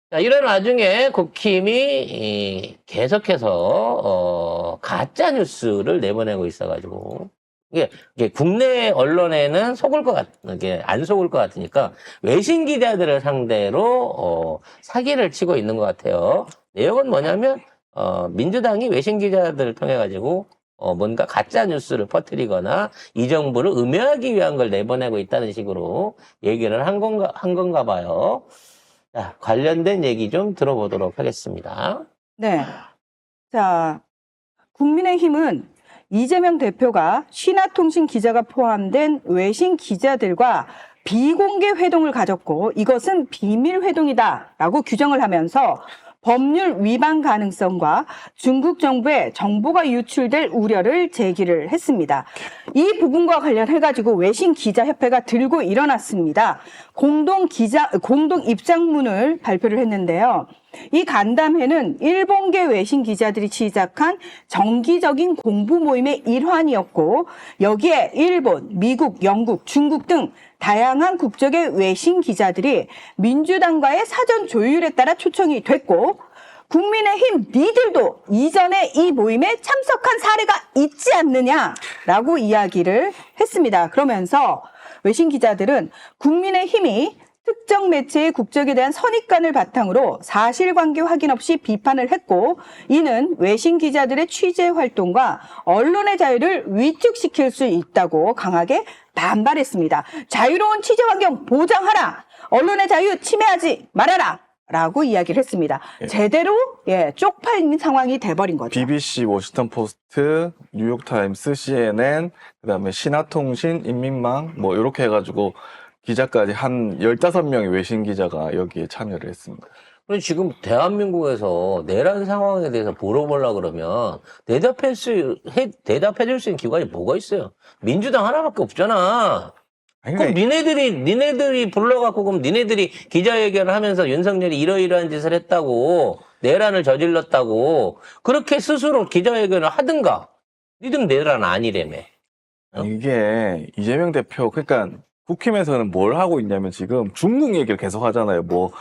자, 이런 와중에 국힘이 계속해서 가짜 뉴스를 내보내고 있어가지고 이게 국내 언론에는 속을 것 이게 안 속을 것 같으니까 외신 기자들을 상대로 사기를 치고 있는 것 같아요. 내용은 뭐냐면 민주당이 외신 기자들을 통해 가지고 뭔가 가짜 뉴스를 퍼뜨리거나 이 정부를 음해하기 위한 걸 내보내고 있다는 식으로 얘기를 한 건가 봐요. 자, 관련된 얘기 좀 들어보도록 하겠습니다. 네. 자, 국민의힘은 이재명 대표가 신화통신 기자가 포함된 외신 기자들과 비공개 회동을 가졌고 이것은 비밀 회동이다라고 규정을 하면서 법률 위반 가능성과 중국 정부의 정보가 유출될 우려를 제기를 했습니다. 이 부분과 관련해가지고 외신 기자협회가 들고 일어났습니다. 공동 입장문을 발표를 했는데요. 이 간담회는 일본계 외신 기자들이 시작한 정기적인 공부 모임의 일환이었고 여기에 일본, 미국, 영국, 중국 등 다양한 국적의 외신 기자들이 민주당과의 사전 조율에 따라 초청이 됐고 국민의힘 니들도 이전에 이 모임에 참석한 사례가 있지 않느냐라고 이야기를 했습니다. 그러면서 외신 기자들은 국민의힘이 특정 매체의 국적에 대한 선입관을 바탕으로 사실관계 확인 없이 비판을 했고 이는 외신 기자들의 취재 활동과 언론의 자유를 위축시킬 수 있다고 강하게 반발했습니다. 자유로운 취재 환경 보장하라. 언론의 자유 침해하지 말아라. 라고 이야기를 했습니다. 제대로 쪽팔린 상황이 돼버린 거죠. BBC, 워싱턴 포스트, 뉴욕타임스, CNN, 그다음에 신화통신, 인민망 뭐 이렇게 해가지고 기자까지 한 15명의 외신 기자가 여기에 참여를 했습니다. 그럼 지금 대한민국에서 내란 상황에 대해서 물어보려고 그러면 대답해줄 수 있는 기관이 뭐가 있어요? 민주당 하나밖에 없잖아. 그럼 니네들이 불러갖고 그럼 니네들이 기자회견을 하면서 윤석열이 이러이러한 짓을 했다고 내란을 저질렀다고 그렇게 스스로 기자회견을 하든가. 니들 내란 아니래며. 이게 이재명 대표 그러니까 국힘에서는 뭘 하고 있냐면 지금 중국 얘기를 계속 하잖아요. 뭐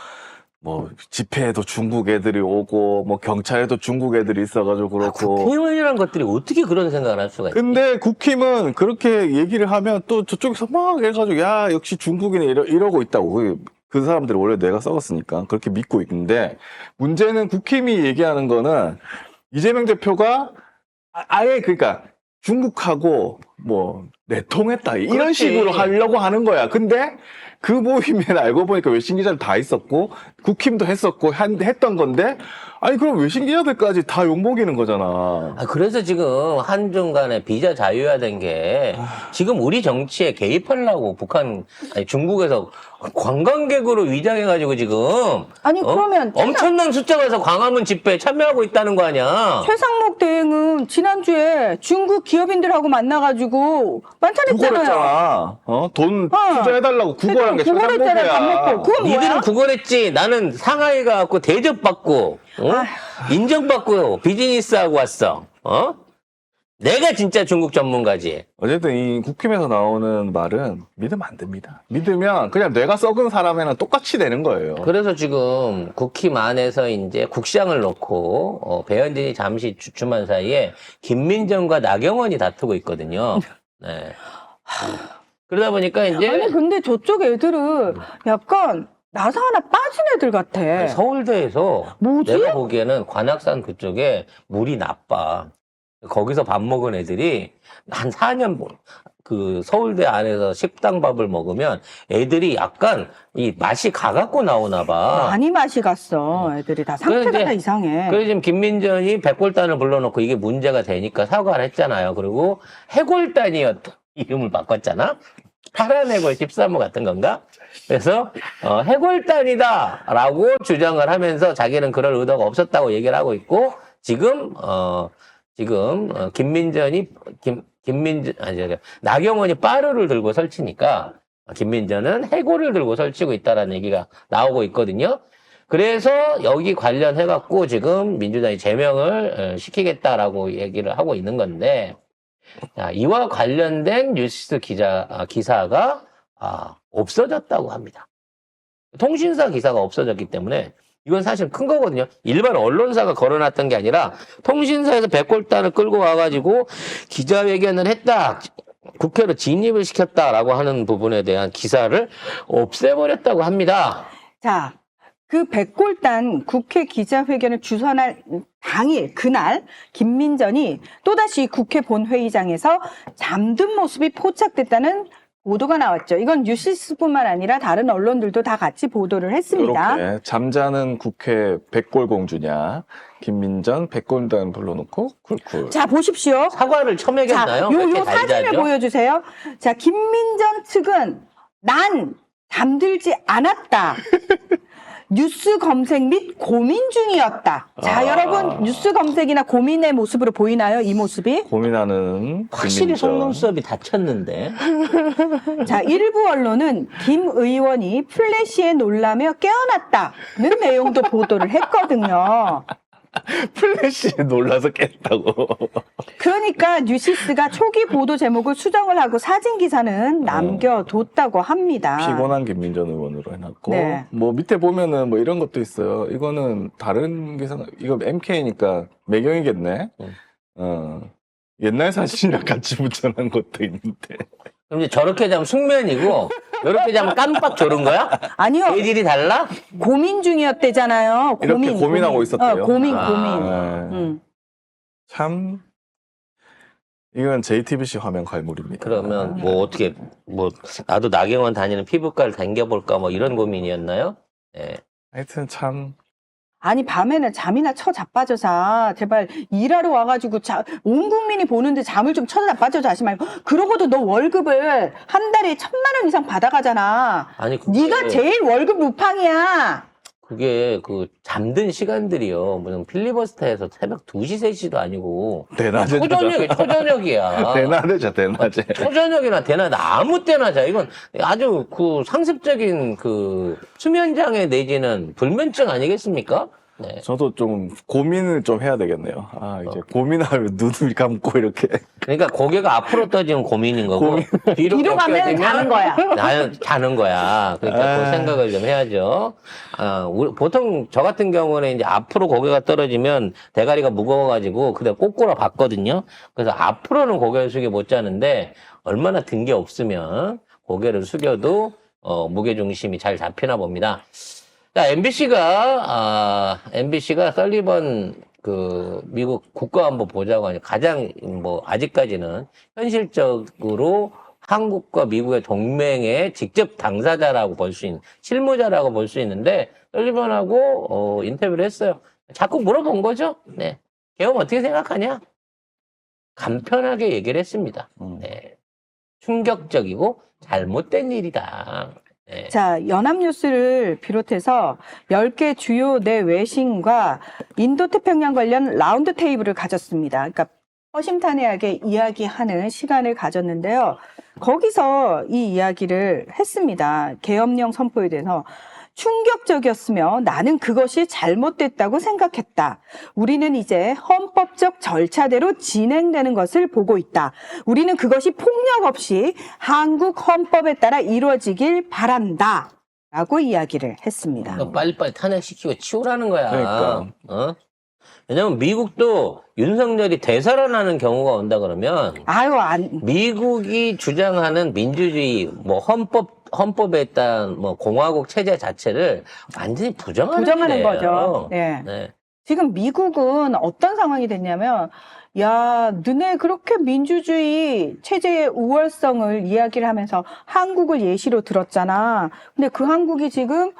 집회에도 중국 애들이 오고 뭐 경찰에도 중국 애들이 있어가지고 그렇고. 국회의원이라는 것들이 어떻게 그런 생각을 할 수가 있지? 근데 국힘은 그렇게 얘기를 하면 또 저쪽에서 막 해가지고 야 역시 중국이네 이러고 있다고. 그 사람들이 원래 뇌가 썩었으니까 그렇게 믿고 있는데 문제는 국힘이 얘기하는 거는 이재명 대표가 아예 그러니까 중국하고 뭐 내통했다 이런 그렇지. 식으로 하려고 하는 거야. 근데 그 모임에는 알고 보니까 외신 기자들 다 있었고 국힘도 했었고 했던 건데 아니 그럼 외신 기자들까지 다 욕먹이는 거잖아. 그래서 지금 한중 간에 비자 자유화된 게 지금 우리 정치에 개입하려고 중국에서 관광객으로 위장해가지고 지금 아니 그러면 엄청난 숫자가 해서 광화문 집회에 참여하고 있다는 거 아니야? 최상목 대행은 지난주에 중국 기업인들하고 만나가지고 만찬했잖아요. 구걸했잖아. 돈 투자해달라고 구걸한 게 구걸했잖아요. 밥 먹고. 최상목이야. 그건 뭐야? 니들은 구걸했지. 나는 상하이 가갖고 대접받고 인정받고 비즈니스하고 왔어. 내가 진짜 중국 전문가지. 어쨌든 이 국힘에서 나오는 말은 믿으면 안 됩니다. 믿으면 그냥 뇌가 썩은 사람에는 똑같이 되는 거예요. 그래서 지금 국힘 안에서 이제 국장을 놓고 배현진이 잠시 주춤한 사이에 김민정과 나경원이 다투고 있거든요. 네. 그러다 보니까 이제 아니 근데 저쪽 애들은 약간 나사 하나 빠진 애들 같아. 서울대에서 뭐지? 내가 보기에는 관악산 그쪽에 물이 나빠. 거기서 밥 먹은 애들이 한 4년 그 서울대 안에서 식당 밥을 먹으면 애들이 약간 이 맛이 가갖고 나오나 봐. 많이 맛이 갔어. 애들이 다 상태가 다 이상해. 그래서 지금 김민전이 백골단을 불러놓고 이게 문제가 되니까 사과를 했잖아요. 그리고 해골단이었던 이름을 바꿨잖아. 파란 해골 13호 같은 건가? 그래서 해골단이다라고 주장을 하면서 자기는 그럴 의도가 없었다고 얘기를 하고 있고 지금 나경원이 빠르를 들고 설치니까 김민전은 해골을 들고 설치고 있다라는 얘기가 나오고 있거든요. 그래서 여기 관련해갖고 지금 민주당이 제명을 시키겠다라고 얘기를 하고 있는 건데, 자, 이와 관련된 뉴스 기사가 없어졌다고 합니다. 통신사 기사가 없어졌기 때문에 이건 사실 큰 거거든요. 일반 언론사가 걸어놨던 게 아니라 통신사에서 백골단을 끌고 와가지고 기자회견을 했다. 국회로 진입을 시켰다라고 하는 부분에 대한 기사를 없애버렸다고 합니다. 자, 그 백골단 국회 기자회견을 주선할 당일, 그날, 김민전이 또다시 국회 본회의장에서 잠든 모습이 포착됐다는 보도가 나왔죠. 이건 뉴시스뿐만 아니라 다른 언론들도 다 같이 보도를 했습니다. 이렇게 잠자는 국회 백골공주냐, 김민전 백골단 불러놓고 쿨쿨. 자, 보십시오. 사과를 자, 처먹였나요? 왜 요 이렇게 사진을 달자죠? 보여주세요. 자, 김민전 측은 난 잠들지 않았다. 뉴스 검색 및 고민 중이었다. 자, 여러분 뉴스 검색이나 고민의 모습으로 보이나요? 이 모습이? 고민하는 확실히 김민전. 속눈썹이 다쳤는데. 자, 일부 언론은 김 의원이 플래시에 놀라며 깨어났다는 내용도 보도를 했거든요. 플래시에 놀라서 깼다고. 그러니까 뉴시스가 초기 보도 제목을 수정을 하고 사진 기사는 남겨뒀다고 합니다. 피곤한 김민전 의원으로 해놨고 네. 뭐 밑에 보면은 뭐 이런 것도 있어요. 이거는 다른 기사, 이거 MK니까 매경이겠네. 옛날 사진이랑 같이 붙여놓은 것도 있는데. 그럼 이제 저렇게 자면 숙면이고, 이렇게 자면 깜빡 졸은 거야? 아니요. 애들이 달라? 고민 중이었대잖아요. 이렇게 고민하고 있었대요. 고민. 네. 참 이건 JTBC 화면 갈무리입니다. 그러면 뭐 어떻게, 뭐, 나도 나경원 다니는 피부과를 당겨볼까 뭐 이런 고민이었나요? 예. 하여튼 참 아니, 밤에는 잠이나 자빠져 자. 제발 일하러 와가지고 온 국민이 보는데 잠을 좀 자빠져 자지 말고. 그러고도 너 월급을 한 달에 1,000만 원 이상 받아가잖아. 아니, 그게, 네가 제일 월급 루팡이야. 그게 그 잠든 시간들이요. 무슨 필리버스터에서 새벽 2시, 3시도 아니고. 대낮에 초저녁이야. 대낮에 자 대낮에. 초저녁이나 대낮 아무 때나 자. 이건 아주 그 상습적인 그 수면장애 내지는 불면증 아니겠습니까? 네. 저도 좀 고민을 좀 해야 되겠네요. 아 이제 고민하면 눈을 감고 이렇게. 그러니까 고개가 앞으로 떠지면 고민인 거고 뒤로 가면 자는 거야. 자는 거야. 그러니까 그 생각을 좀 해야죠. 보통 저 같은 경우는 이제 앞으로 고개가 떨어지면 대가리가 무거워가지고 그때 꼬꾸라 봤거든요. 그래서 앞으로는 고개를 숙여 못 자는데 얼마나 든 게 없으면 고개를 숙여도 무게 중심이 잘 잡히나 봅니다. 자, MBC가 설리번 그 미국 국가안보보좌관이 가장 뭐 아직까지는 현실적으로 한국과 미국의 동맹의 직접 당사자라고 볼 수 있는 실무자라고 볼 수 있는데 설리번하고 인터뷰를 했어요. 자꾸 물어본 거죠. 네, 계엄 어떻게 생각하냐? 간편하게 얘기를 했습니다. 네, 충격적이고 잘못된 일이다. 네. 자, 연합뉴스를 비롯해서 10개 주요 내 외신과 인도태평양 관련 라운드 테이블을 가졌습니다. 그러니까 허심탄회하게 이야기하는 시간을 가졌는데요. 거기서 이 이야기를 했습니다. 계엄령 선포에 대해서. 충격적이었으며 나는 그것이 잘못됐다고 생각했다. 우리는 이제 헌법적 절차대로 진행되는 것을 보고 있다. 우리는 그것이 폭력 없이 한국 헌법에 따라 이루어지길 바란다. 라고 이야기를 했습니다. 빨리빨리 탄핵시키고 치우라는 거야. 그러니까. 왜냐면 미국도 윤석열이 되살아나는 경우가 온다 그러면 미국이 주장하는 민주주의, 뭐 헌법에 따른 뭐 공화국 체제 자체를 완전히 부정하는 거죠. 네. 네. 지금 미국은 어떤 상황이 됐냐면, 야, 너네 그렇게 민주주의 체제의 우월성을 이야기를 하면서 한국을 예시로 들었잖아. 근데 그 한국이 지금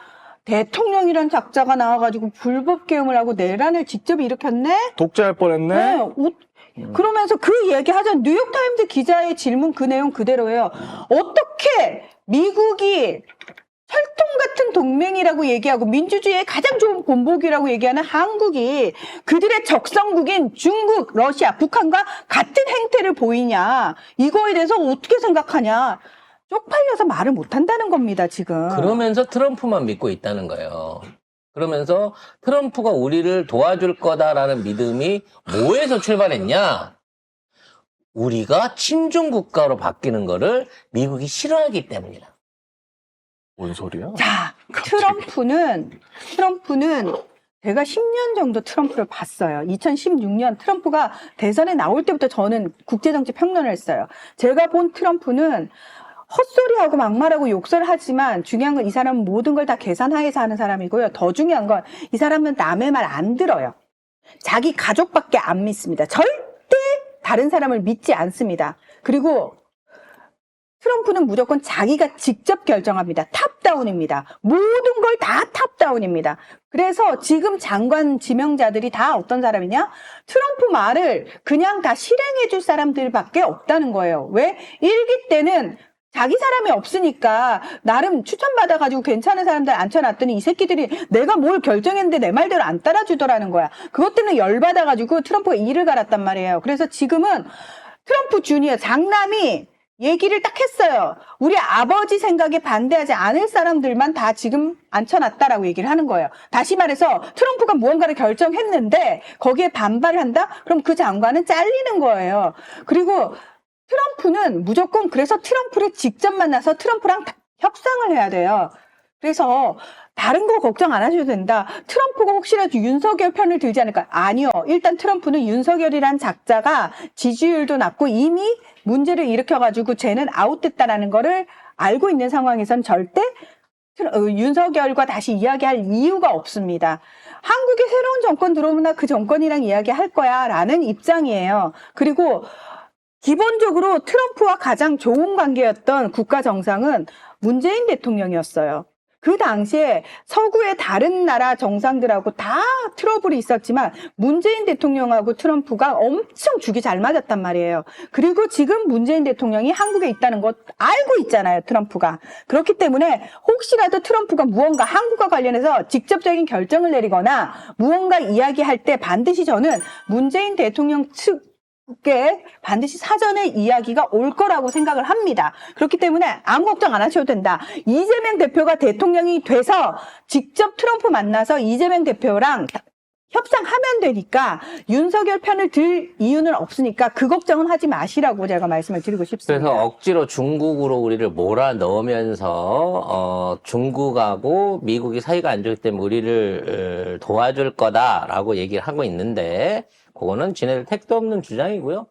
대통령이란 작자가 나와가지고 불법 계엄을 하고 내란을 직접 일으켰네? 독재할 뻔했네. 네. 그러면서 그 얘기하자. 뉴욕타임즈 기자의 질문 그 내용 그대로예요. 어떻게 미국이 철통 같은 동맹이라고 얘기하고 민주주의의 가장 좋은 본보기라고 얘기하는 한국이 그들의 적성국인 중국, 러시아, 북한과 같은 행태를 보이냐. 이거에 대해서 어떻게 생각하냐. 쪽팔려서 말을 못한다는 겁니다, 지금. 그러면서 트럼프만 믿고 있다는 거예요. 그러면서 트럼프가 우리를 도와줄 거다라는 믿음이 뭐에서 출발했냐? 우리가 친중 국가로 바뀌는 거를 미국이 싫어하기 때문이다. 뭔 소리야? 자, 갑자기. 트럼프는 제가 10년 정도 트럼프를 봤어요. 2016년 트럼프가 대선에 나올 때부터 저는 국제정치 평론을 했어요. 제가 본 트럼프는 헛소리하고 막말하고 욕설하지만 중요한 건 이 사람은 모든 걸 다 계산하에서 하는 사람이고요. 더 중요한 건 이 사람은 남의 말 안 들어요. 자기 가족밖에 안 믿습니다. 절대 다른 사람을 믿지 않습니다. 그리고 트럼프는 무조건 자기가 직접 결정합니다. 탑다운입니다. 모든 걸 다 탑다운입니다. 그래서 지금 장관 지명자들이 다 어떤 사람이냐? 트럼프 말을 그냥 다 실행해 줄 사람들밖에 없다는 거예요. 왜? 1기 때는 자기 사람이 없으니까 나름 추천받아가지고 괜찮은 사람들 앉혀놨더니 이 새끼들이 내가 뭘 결정했는데 내 말대로 안 따라주더라는 거야. 그것 때문에 열받아가지고 트럼프가 이를 갈았단 말이에요. 그래서 지금은 트럼프 주니어 장남이 얘기를 딱 했어요. 우리 아버지 생각에 반대하지 않을 사람들만 다 지금 앉혀놨다라고 얘기를 하는 거예요. 다시 말해서 트럼프가 무언가를 결정했는데 거기에 반발을 한다? 그럼 그 장관은 잘리는 거예요. 그리고 트럼프는 무조건 그래서 트럼프를 직접 만나서 트럼프랑 협상을 해야 돼요. 그래서 다른 거 걱정 안 하셔도 된다. 트럼프가 혹시라도 윤석열 편을 들지 않을까? 아니요. 일단 트럼프는 윤석열이란 작자가 지지율도 낮고 이미 문제를 일으켜가지고 쟤는 아웃됐다라는 거를 알고 있는 상황에선 절대 윤석열과 다시 이야기할 이유가 없습니다. 한국에 새로운 정권 들어오면 그 정권이랑 이야기할 거야 라는 입장이에요. 그리고 기본적으로 트럼프와 가장 좋은 관계였던 국가 정상은 문재인 대통령이었어요. 그 당시에 서구의 다른 나라 정상들하고 다 트러블이 있었지만 문재인 대통령하고 트럼프가 엄청 죽이 잘 맞았단 말이에요. 그리고 지금 문재인 대통령이 한국에 있다는 것 알고 있잖아요, 트럼프가. 그렇기 때문에 혹시라도 트럼프가 무언가 한국과 관련해서 직접적인 결정을 내리거나 무언가 이야기할 때 반드시 저는 문재인 대통령 측에 반드시 사전에 이야기가 올 거라고 생각을 합니다. 그렇기 때문에 아무 걱정 안 하셔도 된다. 이재명 대표가 대통령이 돼서 직접 트럼프 만나서 이재명 대표랑 협상하면 되니까 윤석열 편을 들 이유는 없으니까 그 걱정은 하지 마시라고 제가 말씀을 드리고 싶습니다. 그래서 억지로 중국으로 우리를 몰아넣으면서 중국하고 미국이 사이가 안 좋기 때문에 우리를 도와줄 거다라고 얘기를 하고 있는데 그거는 지네들 택도 없는 주장이고요.